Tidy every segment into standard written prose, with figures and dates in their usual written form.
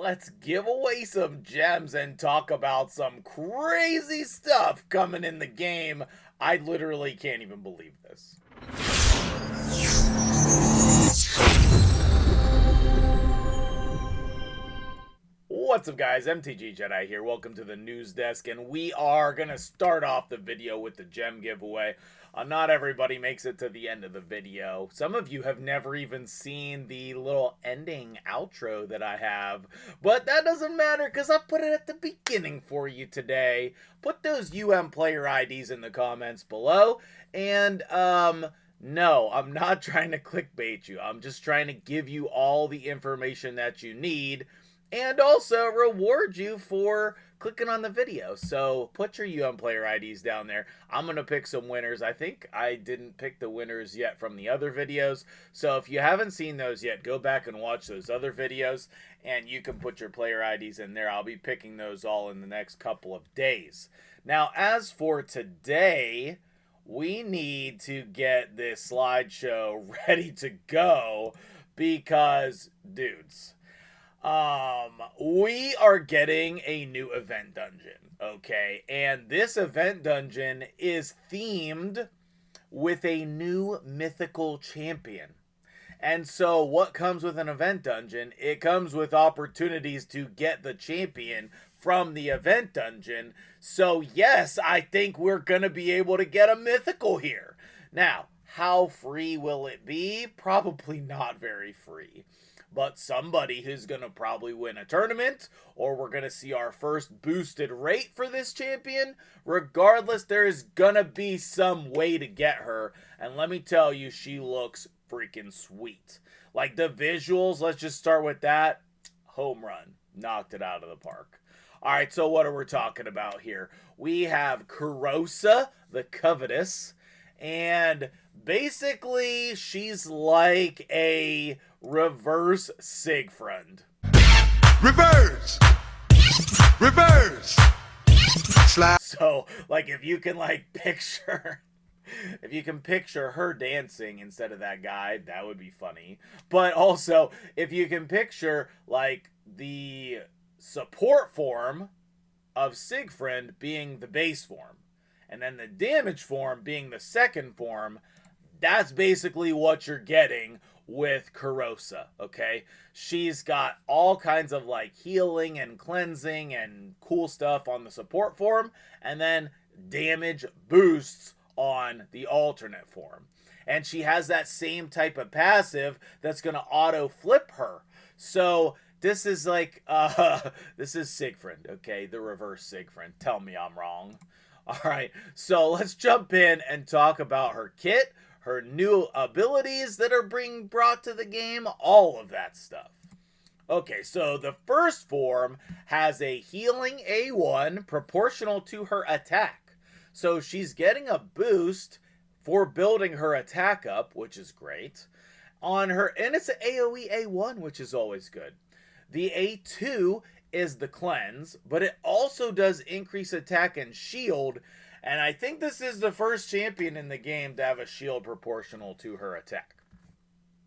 let's give away some gems and talk about some crazy stuff coming in the game. I literally can't even believe this. What's up, guys? MtgJedi here. Welcome to the news desk, and we are going to start off the video with the gem giveaway. Not everybody makes it to the end of the video. Some of you have never even seen the little ending outro that I have, but that doesn't matter because I put it at the beginning for you today. Put those player IDs in the comments below, and no, I'm not trying to clickbait you. I'm just trying to give you all the information that you need and also reward you for clicking on the video. So put your player IDs down there. I'm going to pick some winners. I think I didn't pick the winners yet from the other videos. So if you haven't seen those yet, go back and watch those other videos and you can put your player IDs in there. I'll be picking those all in the next couple of days. Now, as for today, we need to get this slideshow ready to go because, dudes, we are getting a new event dungeon, okay? And this event dungeon is themed with a new mythical champion. And so what comes with an event dungeon? It comes with opportunities to get the champion from the event dungeon. So yes, I think we're going to be able to get a mythical here. Now, how free will it be? Probably not very free. But somebody who's going to probably win a tournament, or we're going to see our first boosted rate for this champion. Regardless, there is going to be some way to get her. And let me tell you, she looks freaking sweet. Like the visuals, let's just start with that. Home run. Knocked it out of the park. All right, so what are we talking about here? We have Krosa, the Covetous. And basically, she's like a reverse Siegfried. Reverse! Reverse! Slap. So, like, if you can, like, picture her dancing instead of that guy, that would be funny. But also, if you can picture, like, the support form of Siegfried being the base form, and then the damage form being the second form, that's basically what you're getting with Krosa, okay? She's got all kinds of like healing and cleansing and cool stuff on the support form, and then damage boosts on the alternate form. And she has that same type of passive that's going to auto flip her. So this is like, this is Siegfried, okay? The reverse Siegfried. Tell me I'm wrong. All right, so let's jump in and talk about her kit, her new abilities that are being brought to the game, all of that stuff. Okay, so the first form has a healing A1 proportional to her attack. So she's getting a boost for building her attack up, which is great. On her, and it's an AoE A1, which is always good. The A2 is the cleanse, but it also does increase attack and shield, and I think this is the first champion in the game to have a shield proportional to her attack.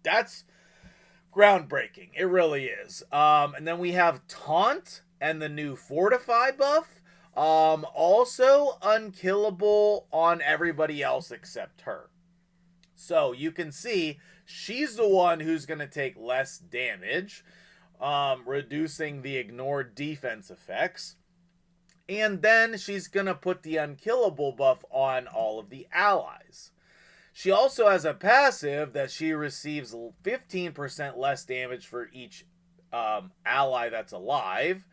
That's groundbreaking. It really is. And then we have Taunt and the new Fortify buff. Also unkillable on everybody else except her. So you can see she's the one who's going to take less damage, reducing the ignored defense effects. And then she's going to put the unkillable buff on all of the allies. She also has a passive that she receives 15% less damage for each ally that's alive.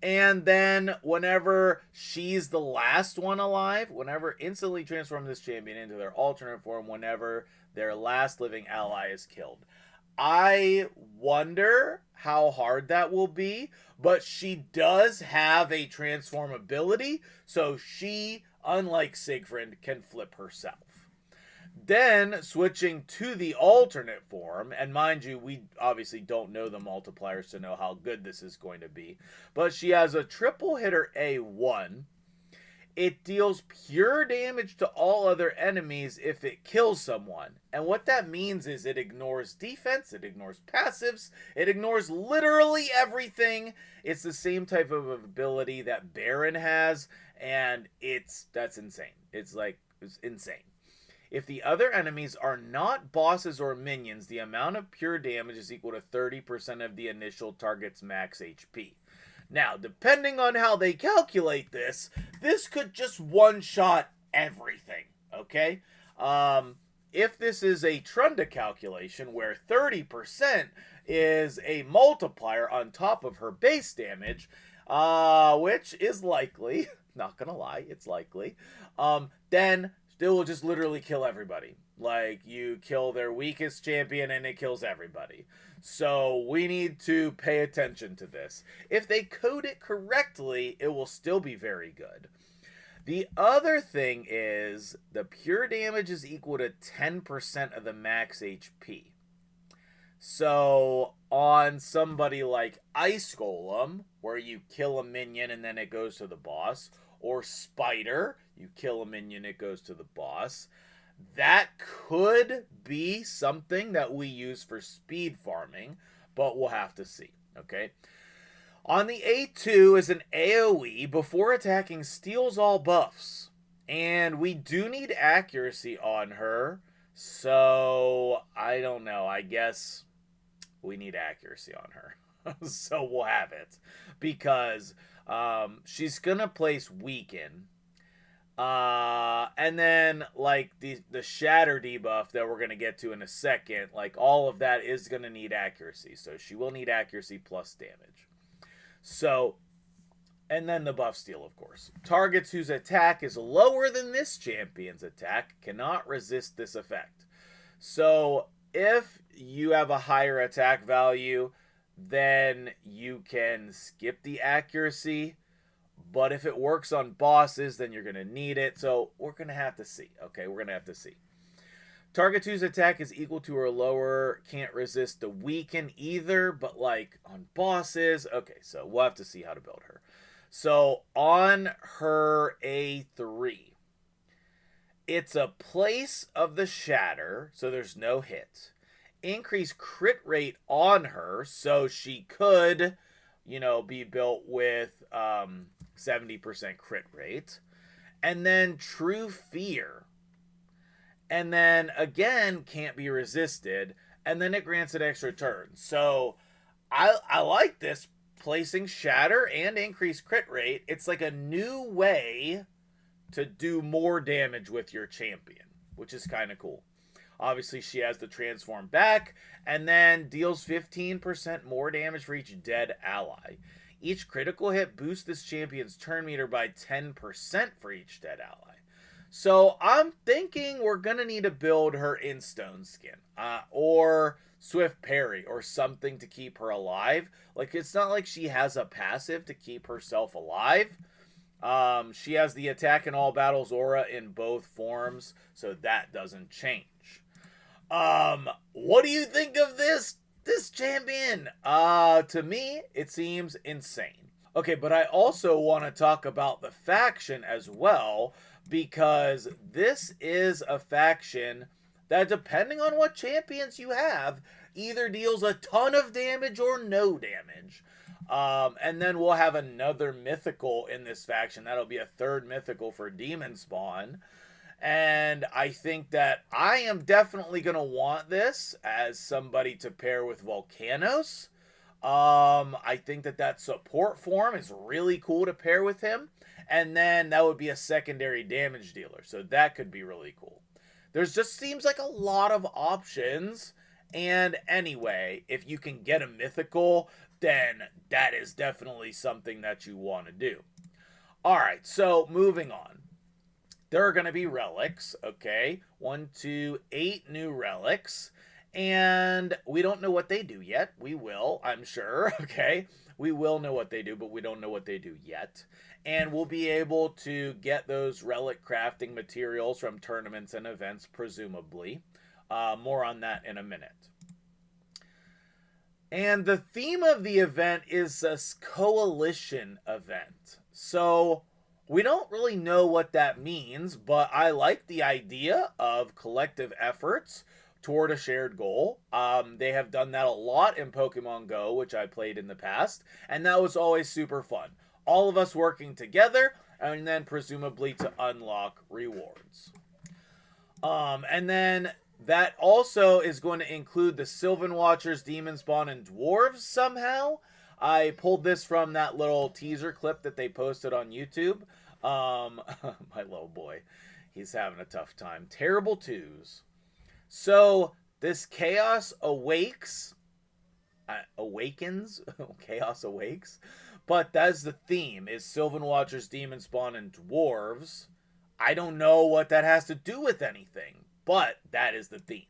And then whenever she's the last one alive, whenever instantly transform this champion into their alternate form whenever their last living ally is killed. I wonder how hard that will be, but she does have a transform ability, so she, unlike Siegfried, can flip herself. Then, switching to the alternate form, and mind you, we obviously don't know the multipliers to know how good this is going to be, but she has a triple hitter A1. It deals pure damage to all other enemies if it kills someone. And what that means is it ignores defense, it ignores passives, it ignores literally everything. It's the same type of ability that Baron has, and that's insane. It's insane. If the other enemies are not bosses or minions, the amount of pure damage is equal to 30% of the initial target's max HP. Now, depending on how they calculate this could just one-shot everything, okay? If this is a Trunda calculation where 30% is a multiplier on top of her base damage, which is likely, not gonna lie, it's likely, then they will just literally kill everybody. Like, you kill their weakest champion and it kills everybody. So we need to pay attention to this. If they code it correctly, it will still be very good. The other thing is the pure damage is equal to 10% of the max HP. So on somebody like Ice Golem, where you kill a minion and then it goes to the boss, or Spider, you kill a minion, it goes to the boss, that could be something that we use for speed farming, but we'll have to see, okay? On the A2 is an AoE before attacking steals all buffs. And we do need accuracy on her, so I don't know. I guess we need accuracy on her. So we'll have it. Because she's going to place Weaken. And then, like, the Shatter debuff that we're going to get to in a second, like, all of that is going to need accuracy. So she will need accuracy plus damage. So, and then the buff steal, of course. Targets whose attack is lower than this champion's attack cannot resist this effect. So, if you have a higher attack value, then you can skip the accuracy. But if it works on bosses, then you're going to need it. So we're going to have to see. Okay, we're going to have to see. Target 2's attack is equal to or lower. Can't resist the weaken either. But like on bosses. Okay, so we'll have to see how to build her. So on her A3, it's a place of the shatter. So there's no hit. Increase crit rate on her. So she could, be built with 70% crit rate. And then True Fear. And then, again, can't be resisted. And then it grants an extra turn. So, I like this. Placing Shatter and increased crit rate. It's like a new way to do more damage with your champion. Which is kind of cool. Obviously, she has the transform back. And then deals 15% more damage for each dead ally. Each critical hit boosts this champion's turn meter by 10% for each dead ally. So I'm thinking we're going to need to build her in Stone Skin. Or Swift Parry or something to keep her alive. Like, it's not like she has a passive to keep herself alive. She has the attack in all battles aura in both forms. So that doesn't change. What do you think of this champion? To me, it seems insane. Okay, but I also want to talk about the faction as well, because this is a faction that, depending on what champions you have, either deals a ton of damage or no damage. And then we'll have another mythical in this faction. That'll be a third mythical for Demonspawn. And I think that I am definitely going to want this as somebody to pair with Volcanos. I think that support form is really cool to pair with him. And then that would be a secondary damage dealer. So that could be really cool. There's just seems like a lot of options. And anyway, if you can get a mythical, then that is definitely something that you want to do. Alright, so moving on. There are going to be relics, okay? 1, 2, 8 new relics. And we don't know what they do yet. We will, I'm sure, okay? We will know what they do, but we don't know what they do yet. And we'll be able to get those relic crafting materials from tournaments and events, presumably. More on that in a minute. And the theme of the event is a coalition event. So We don't really know what that means, but I like the idea of collective efforts toward a shared goal. They have done that a lot in Pokemon Go, which I played in the past, and that was always super fun. All of us working together, and then presumably to unlock rewards. And then that also is going to include the Sylvan Watchers, Demonspawn, and Dwarves somehow. I pulled this from that little teaser clip that they posted on YouTube. My little boy, he's having a tough time. Terrible twos. So this Chaos awakens. Chaos awakes. But that's the theme, is Sylvan Watchers, Demonspawn, and Dwarves. I don't know what that has to do with anything, but that is the theme.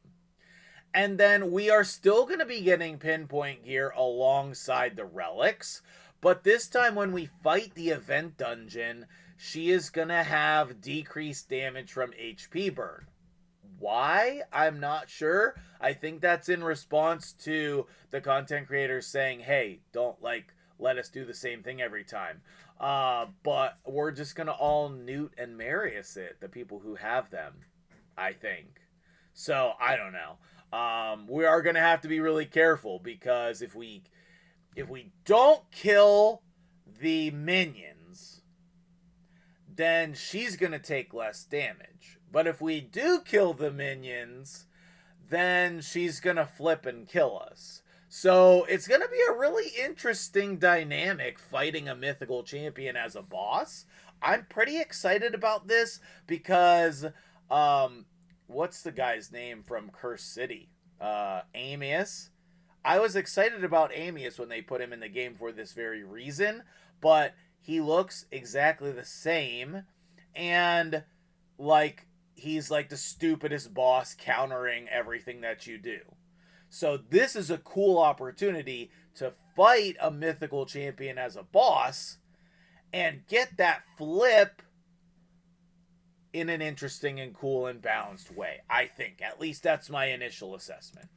And then we are still going to be getting pinpoint gear alongside the relics, but this time when we fight the event dungeon, she is going to have decreased damage from HP burn. Why? I'm not sure. I think that's in response to the content creators saying, hey, don't let us do the same thing every time. But we're just going to all Newt and Marius it, the people who have them, I think. So, I don't know. We are going to have to be really careful, because if we don't kill the minions, then she's going to take less damage. But if we do kill the minions, then she's going to flip and kill us. So it's going to be a really interesting dynamic fighting a mythical champion as a boss. I'm pretty excited about this because, what's the guy's name from Curse City? Amius. I was excited about Amius when they put him in the game for this very reason, but he looks exactly the same, and he's like the stupidest boss countering everything that you do. So this is a cool opportunity to fight a mythical champion as a boss and get that flip in an interesting and cool and balanced way, I think. At least that's my initial assessment.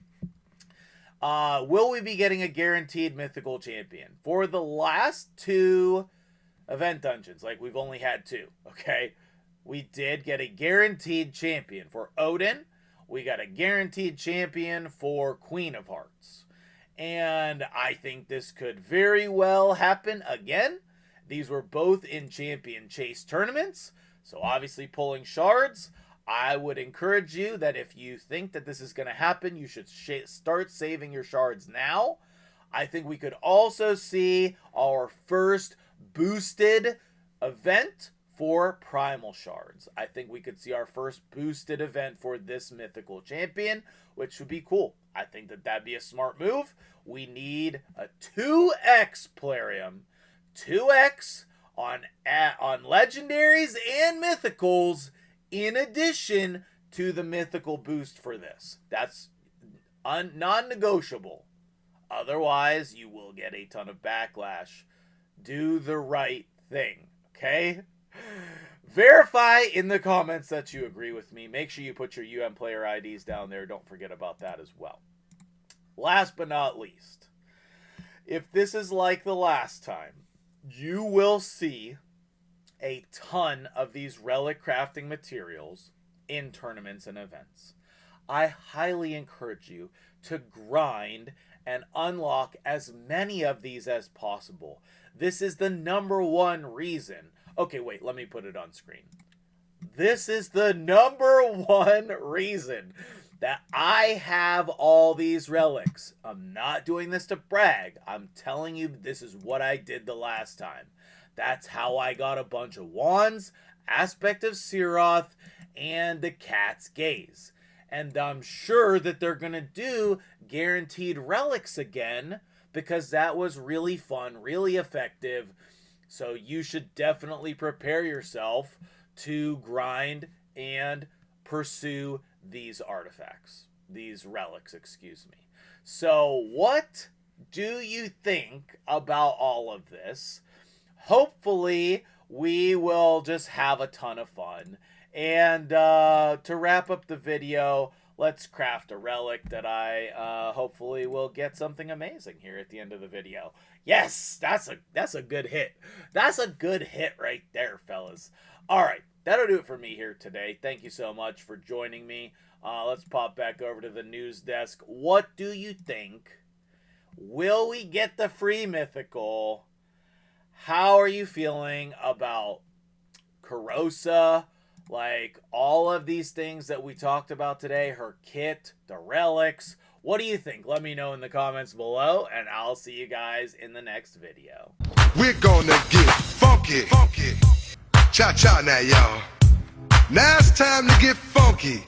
Will we be getting a guaranteed mythical champion? For the last 2 event dungeons, we've only had 2, okay? We did get a guaranteed champion for Odin. We got a guaranteed champion for Queen of Hearts. And I think this could very well happen again. These were both in champion chase tournaments. So obviously pulling shards, I would encourage you that if you think that this is going to happen, you should start saving your shards now. I think we could also see our first boosted event for primal shards. I think we could see our first boosted event for this mythical champion, which would be cool. I think that that'd be a smart move. We need a 2x Plarium. 2x on legendaries and mythicals in addition to the mythical boost for this. That's non-negotiable. Otherwise, you will get a ton of backlash. Do the right thing, okay? Verify in the comments that you agree with me. Make sure you put your player IDs down there. Don't forget about that as well. Last but not least, if this is like the last time, you will see a ton of these relic crafting materials in tournaments and events. I highly encourage you to grind and unlock as many of these as possible. This is the #1 reason. Okay, wait, let me put it on screen. This is the #1 reason that I have all these relics. I'm not doing this to brag. I'm telling you, this is what I did the last time. That's how I got a bunch of wands, Aspect of Siroth, and the Cat's Gaze. And I'm sure that they're going to do guaranteed relics again, because that was really fun, really effective. So you should definitely prepare yourself to grind and pursue these artifacts, these relics, excuse me. So what do you think about all of this? Hopefully we will just have a ton of fun. And to wrap up the video, let's craft a relic that I hopefully will get something amazing here at the end of the video. Yes, that's a good hit. That's a good hit right there, fellas. All right, that'll do it for me here today. Thank you so much for joining me. Let's pop back over to the news desk. What do you think? Will we get the free mythical? How are you feeling about Krosa? Like, all of these things that we talked about today, her kit, the relics. What do you think? Let me know in the comments below, and I'll see you guys in the next video. We're gonna get funky. Funky. Cha-cha now, y'all. Now it's time to get funky.